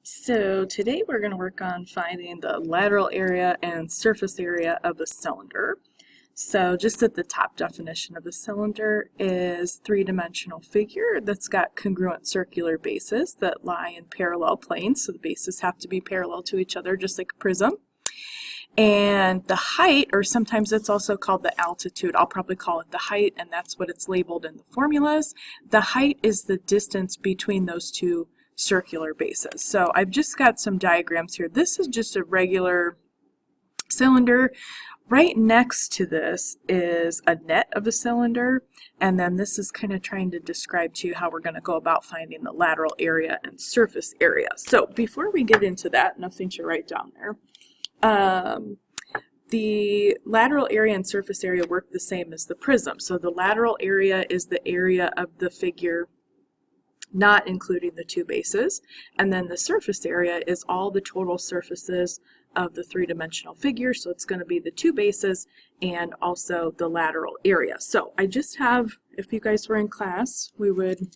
So today we're going to work on finding the lateral area and surface area of a cylinder. So just at the top, definition of a cylinder is three-dimensional figure that's got congruent circular bases that lie in parallel planes. So the bases have to be parallel to each other, just like a prism. And the height, or sometimes it's also called the altitude, I'll probably call it the height, and that's what it's labeled in the formulas. The height is the distance between those two circular bases. So I've just got some diagrams here. This is just a regular cylinder. Right next to this is a net of a cylinder, and then this is kind of trying to describe to you how we're going to go about finding the lateral area and surface area. So before we get into that, nothing to write down there. The lateral area and surface area work the same as the prism. So the lateral area is the area of the figure not including the two bases, and then the surface area is all the total surfaces of the three-dimensional figure, so it's going to be the two bases and also the lateral area. So I just have, if you guys were in class, we would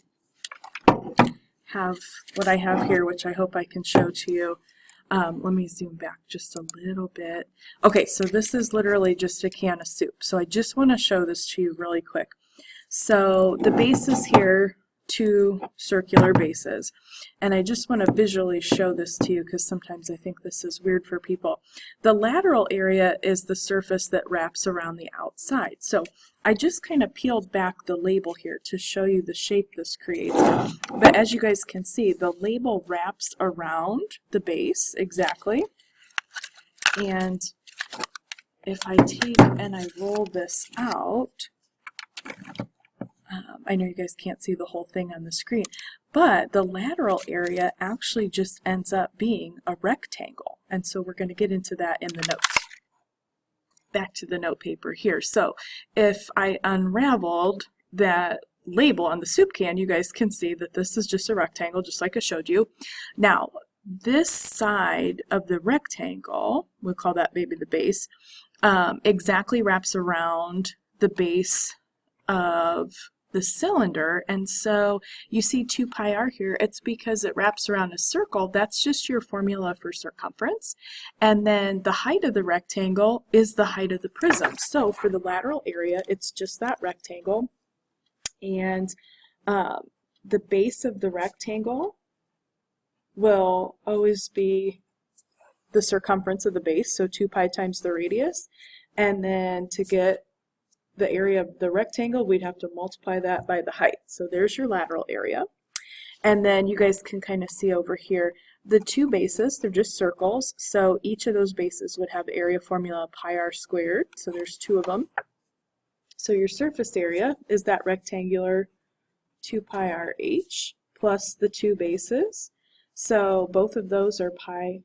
have what I have here, which I hope I can show to you. Let me zoom back just a little bit. Okay, so this is literally just a can of soup. So I just want to show this to you really quick. So the bases here, two circular bases, and I just want to visually show this to you because sometimes I think this is weird for people. The lateral area is the surface that wraps around the outside. So I just kind of peeled back the label here to show you the shape this creates. But as you guys can see, the label wraps around the base exactly. And if I take and I roll this out, I know you guys can't see the whole thing on the screen, but the lateral area actually just ends up being a rectangle. And so we're going to get into that in the notes. Back to the note paper here. So if I unraveled that label on the soup can, you guys can see that this is just a rectangle, just like I showed you. Now, this side of the rectangle, we'll call that maybe the base, exactly wraps around the base of the cylinder, and so you see 2 pi r here. It's because it wraps around a circle. That's just your formula for circumference, and then the height of the rectangle is the height of the prism. So for the lateral area, it's just that rectangle, and the base of the rectangle will always be the circumference of the base, so 2 pi times the radius, and then to get the area of the rectangle, we'd have to multiply that by the height. So there's your lateral area. And then you guys can kind of see over here, the two bases, they're just circles. So each of those bases would have area formula pi r squared. So there's 2 of them. So your surface area is that rectangular 2 pi r h plus the 2 bases. So both of those are pi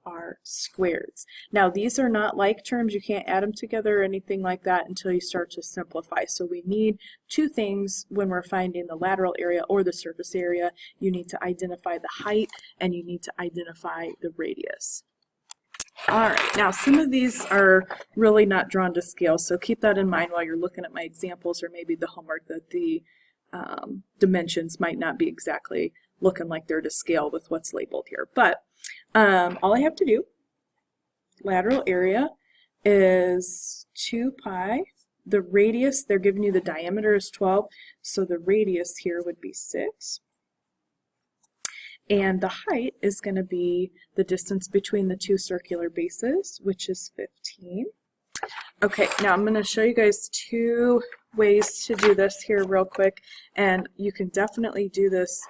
r squareds. Now these are not like terms, you can't add them together or anything like that until you start to simplify. So we need 2 things when we're finding the lateral area or the surface area. You need to identify the height and you need to identify the radius. Alright, now some of these are really not drawn to scale, so keep that in mind while you're looking at my examples or maybe the homework, that the dimensions might not be exactly looking like they're to scale with what's labeled here. But all I have to do, lateral area is 2 pi. The radius, they're giving you the diameter is 12, so the radius here would be 6. And the height is going to be the distance between the 2 circular bases, which is 15. Okay, now I'm going to show you guys 2 ways to do this here real quick, and you can definitely do this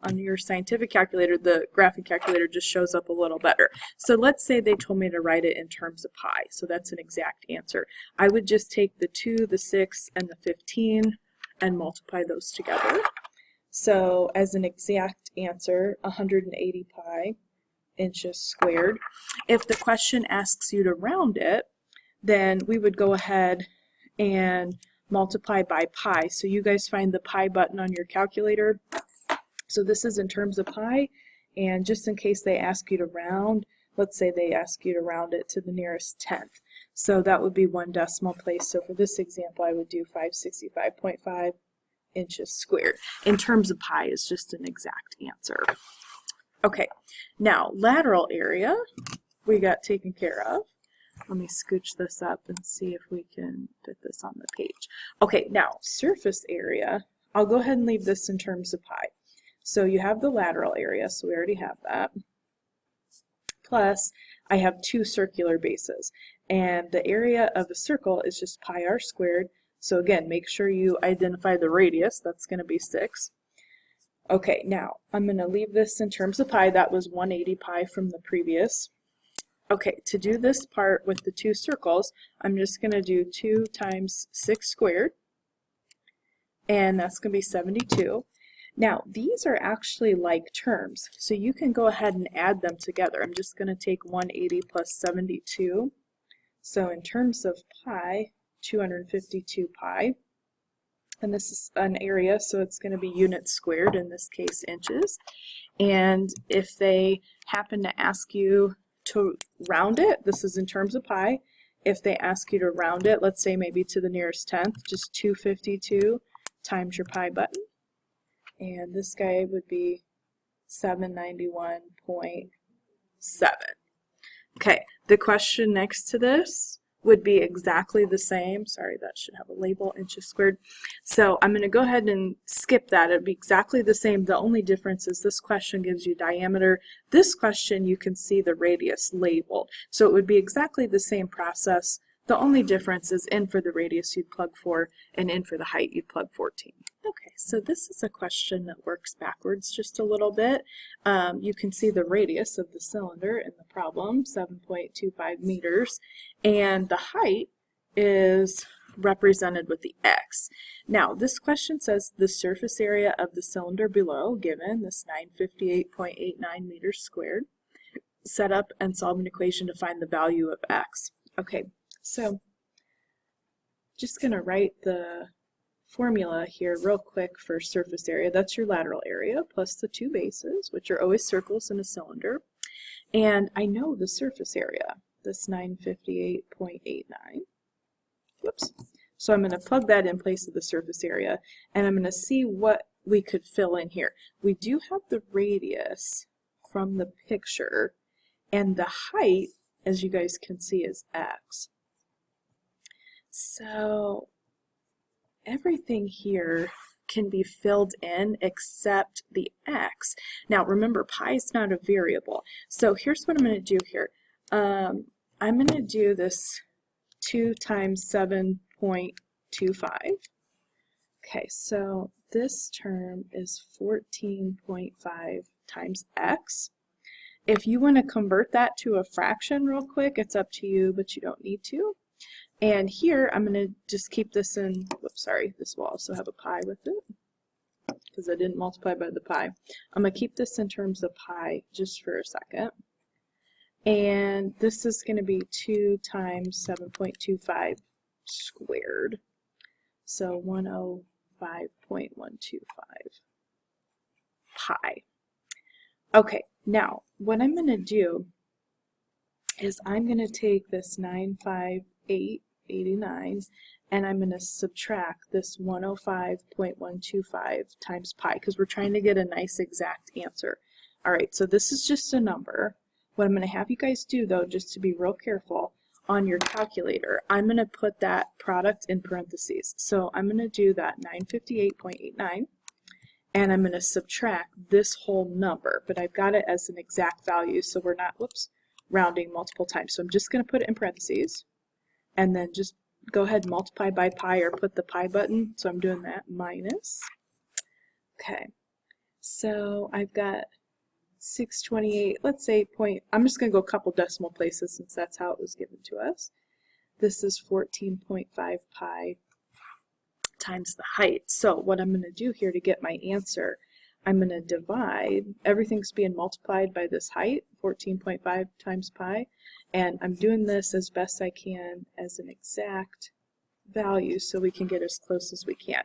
on your scientific calculator. The graphic calculator just shows up a little better. So let's say they told me to write it in terms of pi, so that's an exact answer. I would just take the 2, the 6, and the 15 and multiply those together. So as an exact answer, 180 pi inches squared. If the question asks you to round it, then we would go ahead and multiply by pi. So you guys find the pi button on your calculator. So this is in terms of pi, and just in case they ask you to round, let's say they ask you to round it to the nearest tenth. So that would be 1 decimal place. So for this example, I would do 565.5 inches squared. In terms of pi is just an exact answer. Okay, now lateral area we got taken care of. Let me scooch this up and see if we can fit this on the page. Okay, now surface area, I'll go ahead and leave this in terms of pi. So you have the lateral area, so we already have that. Plus, I have two circular bases, and the area of a circle is just pi r squared. So again, make sure you identify the radius, that's going to be 6. Okay, now I'm going to leave this in terms of pi. That was 180 pi from the previous. Okay, to do this part with the two circles, I'm just going to do 2 times 6 squared, and that's going to be 72. Now, these are actually like terms, so you can go ahead and add them together. I'm just going to take 180 plus 72. So in terms of pi, 252 pi. And this is an area, so it's going to be units squared, in this case inches. And if they happen to ask you to round it, this is in terms of pi. If they ask you to round it, let's say maybe to the nearest tenth, just 252 times your pi button. And this guy would be 791.7. Okay, the question next to this would be exactly the same. Sorry, that should have a label, inches squared. So I'm going to go ahead and skip that. It would be exactly the same. The only difference is this question gives you diameter. This question you can see the radius labeled. So it would be exactly the same process. The only difference is in for the radius you'd plug 4, and in for the height you'd plug 14. Okay, so this is a question that works backwards just a little bit. You can see the radius of the cylinder in the problem, 7.25 meters, and the height is represented with the x. Now, this question says the surface area of the cylinder below, given this 958.89 meters squared. Set up and solve an equation to find the value of x. Okay, so just going to write the formula here real quick for surface area. That's your lateral area plus the two bases, which are always circles in a cylinder. And I know the surface area, this 958.89. Whoops. So I'm going to plug that in place of the surface area, and I'm going to see what we could fill in here. We do have the radius from the picture, and the height, as you guys can see, is x. So everything here can be filled in except the x. Now remember, pi is not a variable. So here's what I'm going to do here. I'm going to do this 2 times 7.25. Okay, so this term is 14.5 times x. If you want to convert that to a fraction real quick, it's up to you, but you don't need to. And here, I'm going to just keep this in, whoops, sorry, this will also have a pi with it, because I didn't multiply by the pi. I'm going to keep this in terms of pi just for a second. And this is going to be 2 times 7.25 squared. So 105.125 pi. Okay, now what I'm going to do is I'm going to take this 958.89 and I'm going to subtract this 105.125 times pi, because we're trying to get a nice exact answer. Alright, so this is just a number. What I'm going to have you guys do, though, just to be real careful, on your calculator, I'm going to put that product in parentheses. So I'm going to do that 958.89, and I'm going to subtract this whole number, but I've got it as an exact value, so we're not, whoops, rounding multiple times. So I'm just going to put it in parentheses, and then just go ahead and multiply by pi or put the pi button. So I'm doing that, minus. Okay, so I've got 628, let's say I'm just going to go a couple decimal places since that's how it was given to us. This is 14.5 pi times the height. So what I'm going to do here to get my answer, I'm going to divide, everything's being multiplied by this height, 14.5 times pi, and I'm doing this as best I can as an exact value so we can get as close as we can.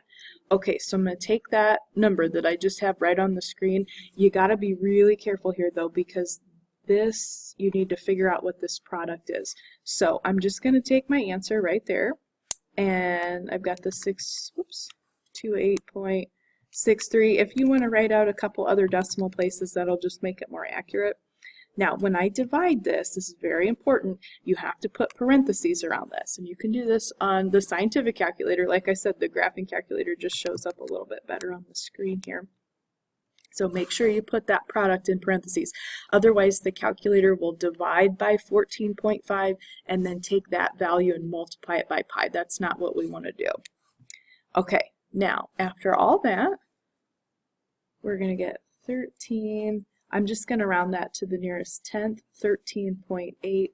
Okay, so I'm going to take that number that I just have right on the screen. You got to be really careful here though, because this, you need to figure out what this product is. So I'm just going to take my answer right there, and I've got the 28.9 0.63. If you want to write out a couple other decimal places, that'll just make it more accurate. Now, when I divide this is very important, you have to put parentheses around this. And you can do this on the scientific calculator. Like I said, the graphing calculator just shows up a little bit better on the screen here. So make sure you put that product in parentheses. Otherwise, the calculator will divide by 14.5 and then take that value and multiply it by pi. That's not what we want to do. Okay, now after all that, we're going to get 13. I'm just going to round that to the nearest tenth. 13.8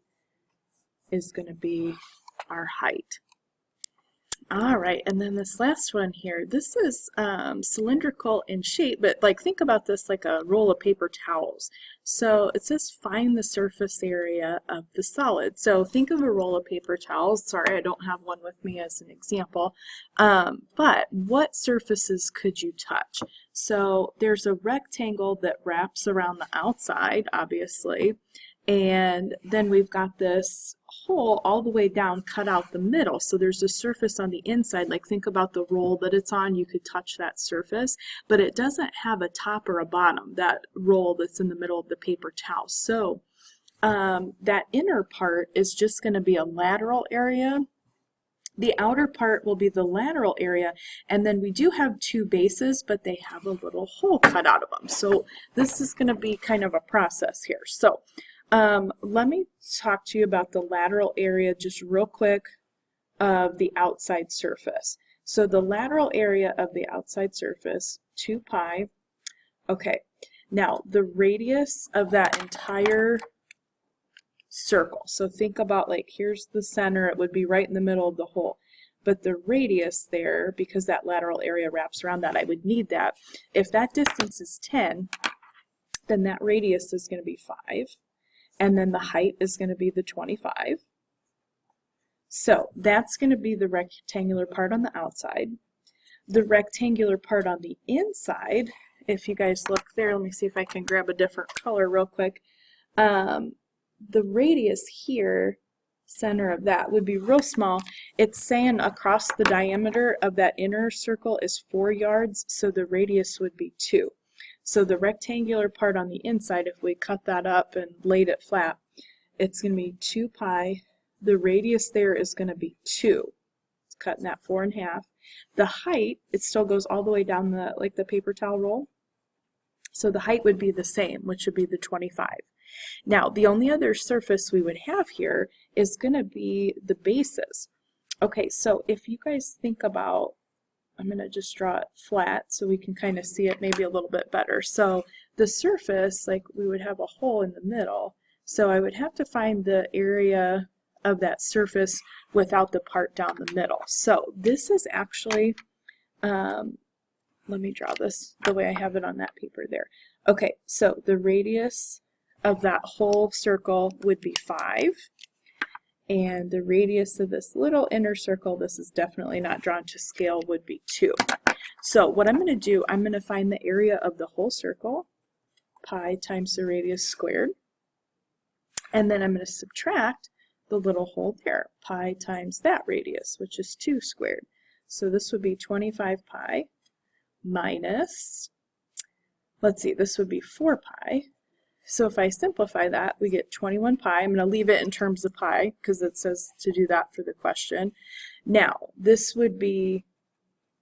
is going to be our height. All right, and then this last one here, this is cylindrical in shape, but like think about this like a roll of paper towels. So it says find the surface area of the solid. So think of a roll of paper towels. Sorry, I don't have one with me as an example. But what surfaces could you touch? So there's a rectangle that wraps around the outside, obviously. And then we've got this hole all the way down cut out the middle. So there's a surface on the inside, like think about the roll that it's on, you could touch that surface, but it doesn't have a top or a bottom, that roll that's in the middle of the paper towel. So that inner part is just going to be a lateral area. The outer part will be the lateral area, and then we do have two bases, but they have a little hole cut out of them. So this is going to be kind of a process here. So let me talk to you about the lateral area just real quick of the outside surface. So the lateral area of the outside surface, 2 pi. Okay, now the radius of that entire circle. So think about like here's the center, it would be right in the middle of the hole. But the radius there, because that lateral area wraps around that, I would need that. If that distance is 10, then that radius is going to be 5. And then the height is going to be the 25. So that's going to be the rectangular part on the outside. The rectangular part on the inside, if you guys look there, let me see if I can grab a different color real quick. The radius here, center of that, would be real small. It's saying across the diameter of that inner circle is 4 yards, so the radius would be 2. So the rectangular part on the inside, if we cut that up and laid it flat, it's going to be 2 pi. The radius there is going to be 2. It's cutting that 4 in half. The height, it still goes all the way down the like the paper towel roll. So the height would be the same, which would be the 25. Now, the only other surface we would have here is going to be the bases. Okay, so if you guys think about, I'm going to just draw it flat so we can kind of see it maybe a little bit better. So the surface, like we would have a hole in the middle. So I would have to find the area of that surface without the part down the middle. So this is actually, let me draw this the way I have it on that paper there. Okay, so the radius of that whole circle would be 5. And the radius of this little inner circle, this is definitely not drawn to scale, would be 2. So what I'm going to do, I'm going to find the area of the whole circle, pi times the radius squared. And then I'm going to subtract the little hole there, pi times that radius, which is 2 squared. So this would be 25 pi minus, let's see, this would be 4 pi. So if I simplify that, we get 21 pi. I'm going to leave it in terms of pi because it says to do that for the question. Now, this would be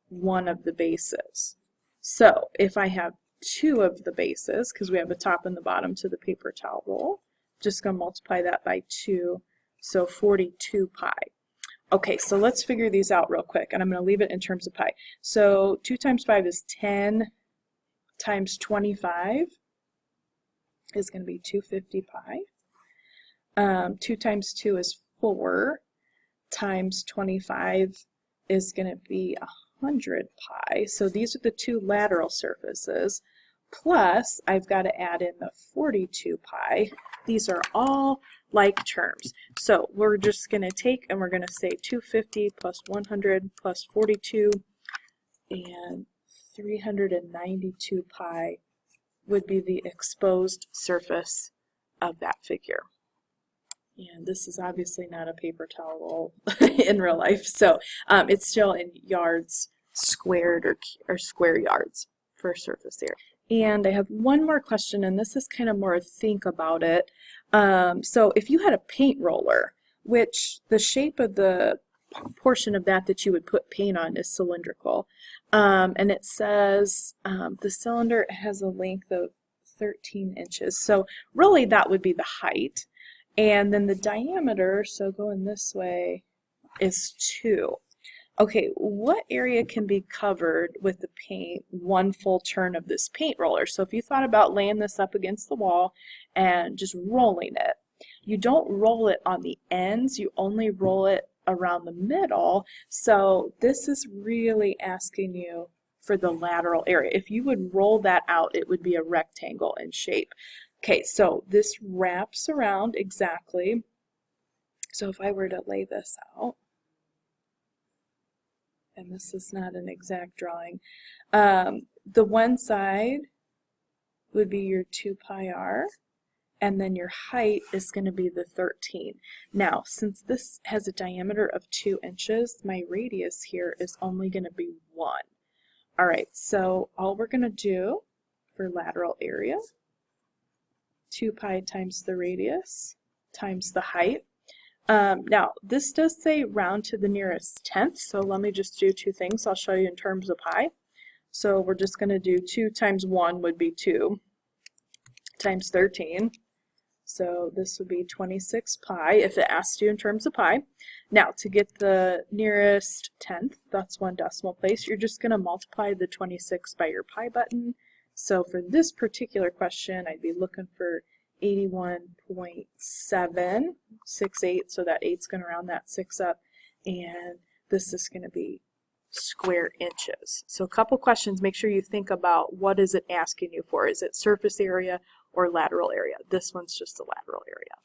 one of the bases. So if I have 2 of the bases, because we have a top and the bottom to the paper towel roll, just going to multiply that by 2, so 42 pi. Okay, so let's figure these out real quick, and I'm going to leave it in terms of pi. So 2 times 5 is 10 times 25. Is going to be 250 pi. 2 times 2 is 4 times 25 is going to be 100 pi. So these are the 2 lateral surfaces. Plus, I've got to add in the 42 pi. These are all like terms. So we're just going to take and we're going to say 250 plus 100 plus 42, and 392 pi would be the exposed surface of that figure. And this is obviously not a paper towel roll in real life, so it's still in yards squared or square yards for surface area. And I have one more question, and this is kind of more think about it. So if you had a paint roller, which the shape of the portion of that you would put paint on is cylindrical, and it says the cylinder has a length of 13 inches. So really that would be the height. And then the diameter, so going this way, is 2. Okay, what area can be covered with the paint one full turn of this paint roller? So if you thought about laying this up against the wall and just rolling it, you don't roll it on the ends, you only roll it around the middle. So this is really asking you for the lateral area. If you would roll that out, it would be a rectangle in shape. Okay, so this wraps around exactly. So if I were to lay this out, and this is not an exact drawing, the one side would be your 2 pi r, and then your height is going to be the 13. Now, since this has a diameter of 2 inches, my radius here is only going to be 1. All right, so all we're going to do for lateral area, 2 pi times the radius times the height. Now, this does say round to the nearest tenth, so let me just do 2 things. I'll show you in terms of pi. So we're just going to do 2 times 1 would be 2 times 13. So this would be 26 pi if it asked you in terms of pi. Now, to get the nearest tenth, that's 1 decimal place, you're just going to multiply the 26 by your pi button. So for this particular question, I'd be looking for 81.768, so that 8's going to round that 6 up, and this is going to be square inches. So a couple questions, make sure you think about what is it asking you for. Is it surface area or lateral area? This one's just the lateral area.